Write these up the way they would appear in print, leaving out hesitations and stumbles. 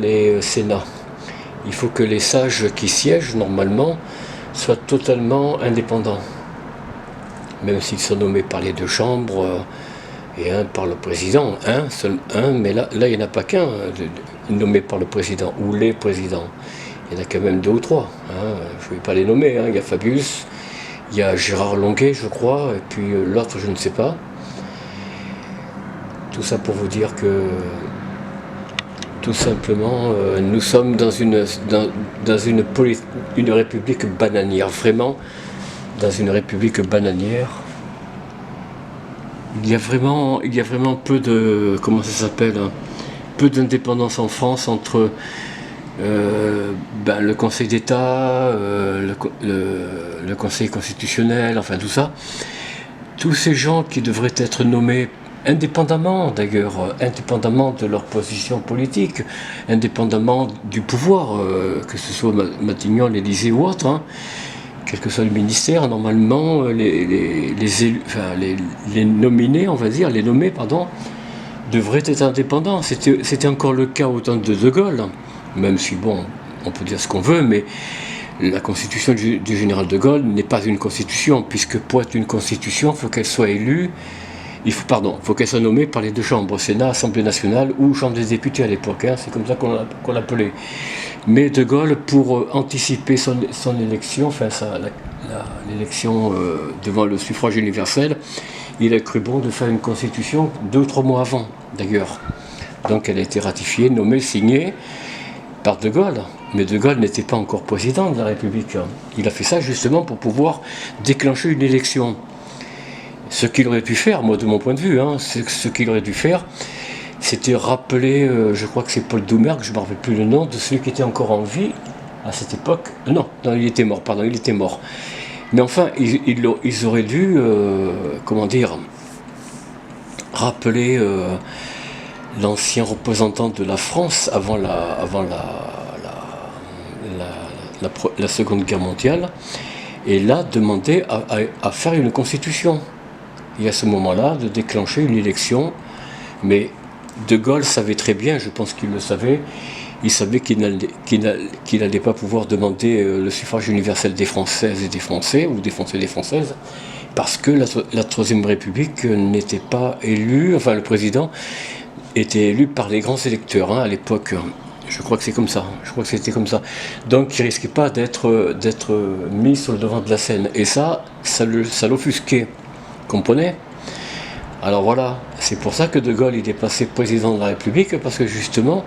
Et Sénat. Il faut que les sages qui siègent normalement soient totalement indépendants, même s'ils sont nommés par les deux chambres et un par le président, seul un, mais là il n'y en a pas qu'un nommé par le président ou les présidents. Il y en a quand même deux ou trois. Je ne vais pas les nommer. Il y a Fabius, il y a Gérard Longuet, je crois, et puis l'autre, je ne sais pas. Tout ça pour vous dire que tout simplement, nous sommes dans une république bananière, vraiment dans une république bananière. Il y a vraiment peu de, comment ça s'appelle, peu d'indépendance en France entre le Conseil d'État, le Conseil constitutionnel, enfin tout ça. Tous ces gens qui devraient être nommés indépendamment d'ailleurs, indépendamment de leur position politique, indépendamment du pouvoir, que ce soit Matignon, l'Élysée ou autre, quel que soit le ministère, normalement les nominés, on va dire, les nommés, pardon, devraient être indépendants. C'était encore le cas au temps de De Gaulle, même si bon, on peut dire ce qu'on veut, mais la constitution du général de Gaulle n'est pas une constitution, puisque pour être une constitution, il faut qu'elle soit élue. Il faut qu'elle soit nommée par les deux chambres, Sénat, Assemblée nationale ou Chambre des députés à l'époque, c'est comme ça qu'on l'appelait. Mais De Gaulle, pour anticiper son élection, l'élection devant le suffrage universel, il a cru bon de faire une constitution 2 ou 3 mois avant, d'ailleurs. Donc elle a été ratifiée, nommée, signée par De Gaulle. Mais De Gaulle n'était pas encore président de la République. Il a fait ça justement pour pouvoir déclencher une élection. Ce qu'il aurait pu faire, moi de mon point de vue, ce qu'il aurait dû faire, c'était rappeler, je crois que c'est Paul Doumer, que je ne me rappelle plus le nom, de celui qui était encore en vie à cette époque. Non, il était mort, il était mort. Mais enfin, ils auraient dû, rappeler l'ancien représentant de la France avant la Seconde Guerre mondiale, et là demander à faire une constitution. Et à ce moment-là, de déclencher une élection. Mais De Gaulle savait très bien, je pense qu'il le savait, il savait qu'il n'allait pas pouvoir demander le suffrage universel des Françaises et des Français, ou des Français et des Françaises. parce que la Troisième République n'était pas élue, enfin le président était élu par les grands électeurs à l'époque. Je crois que c'est comme ça, je crois que c'était comme ça. Donc il ne risquait pas d'être mis sur le devant de la scène. Et ça l'offusquait. Comprenez? Alors voilà, c'est pour ça que De Gaulle il est passé président de la République, parce que justement,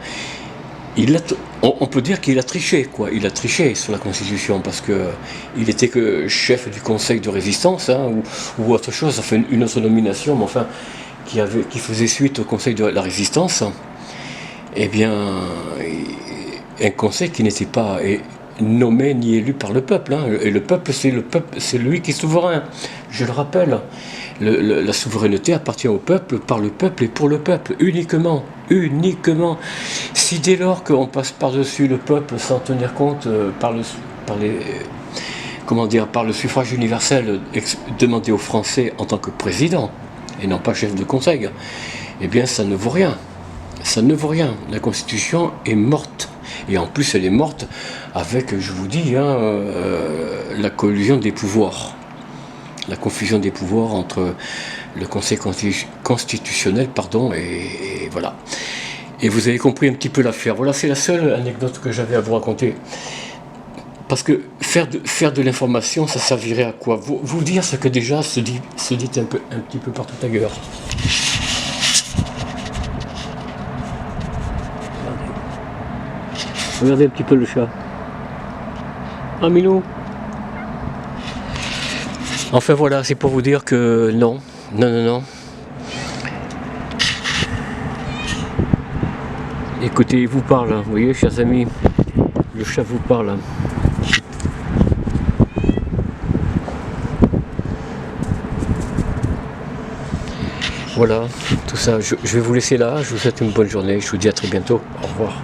on peut dire qu'il a triché, quoi. Il a triché sur la Constitution, parce qu'il était que chef du Conseil de résistance, ou autre chose, enfin une autre nomination, mais enfin, qui faisait suite au Conseil de la résistance. Eh bien, un conseil qui n'était pas nommé ni élu par le peuple. Et le peuple, c'est lui qui est souverain. Je le rappelle, la souveraineté appartient au peuple, par le peuple et pour le peuple, uniquement. Uniquement. Si dès lors qu'on passe par-dessus le peuple sans tenir compte par le suffrage universel demandé aux Français en tant que président, et non pas chef de conseil, eh bien ça ne vaut rien. Ça ne vaut rien. La Constitution est morte. Et en plus, elle est morte avec, je vous dis, la collusion des pouvoirs. La confusion des pouvoirs entre le Conseil constitutionnel, et voilà. Et vous avez compris un petit peu l'affaire. Voilà, c'est la seule anecdote que j'avais à vous raconter. Parce que faire de l'information, ça servirait à quoi? Vous dire ce que déjà se dit un petit peu partout ailleurs. Regardez un petit peu le chat. Ah, Milou. Enfin voilà, c'est pour vous dire que non. Écoutez, il vous parle, vous voyez, chers amis, le chat vous parle. Voilà, tout ça, je vais vous laisser là, je vous souhaite une bonne journée, je vous dis à très bientôt, au revoir.